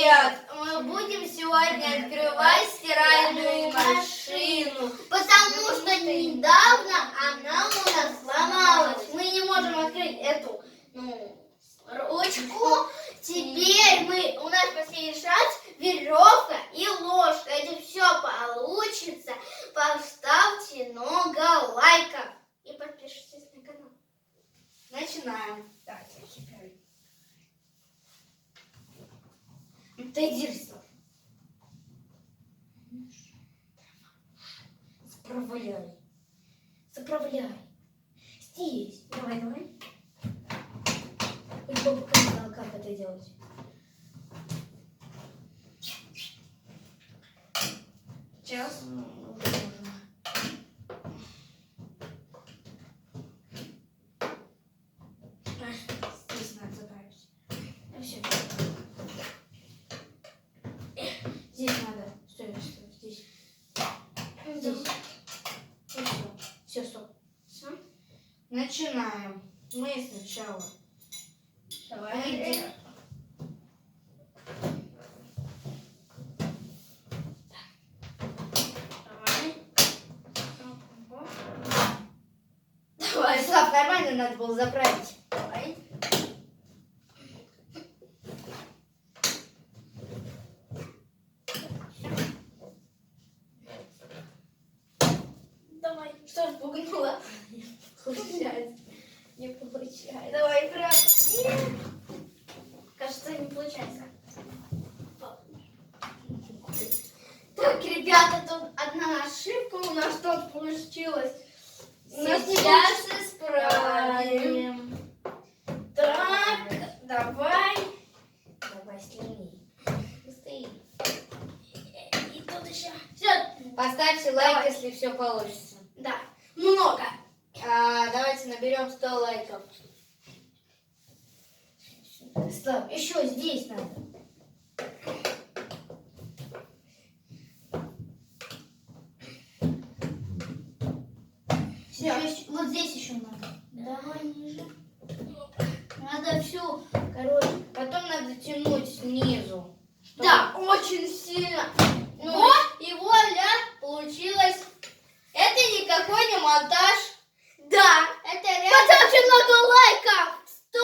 Привет! Мы будем сегодня открывать стиральную машину, Потому что недавно она у нас сломалась. Мы не можем открыть эту ручку. Теперь у нас последний шанс веревка и ложка. Если все получится, поставьте много лайков и подпишитесь на канал. Начинаем. Давайте, теперь. Ты иди. Заправляй. Заправляй. Здесь. Давай. Я бы показала, как это делать. Сейчас. Здесь надо заправить. Все. Здесь надо. Стой. Здесь. Здесь. Все, стоп. Все. Начинаем. Мы сначала. Давай. Давай, Слав, нормально надо было заправить. Давай. Давай. Что ж, пугнула? Получается. Не получается. Давай, прям. Кажется, не получается. Так, ребята, тут одна ошибка у нас тут получилась. У нас не Сейчас получилось. исправим. Так, давай. Давай, сними. Быстрее. И тут еще. Все. Поставьте лайк, если все получится. Да. Много. Давайте наберем 100 лайков. Стоп. Еще здесь надо. Все. Вот здесь еще надо. Давай ниже. Надо всю, короче. Потом надо тянуть снизу. Да, очень сильно. Вот и вуаля, получилось. Это никакой не монтаж. Да. Это реально. Поставьте много лайков.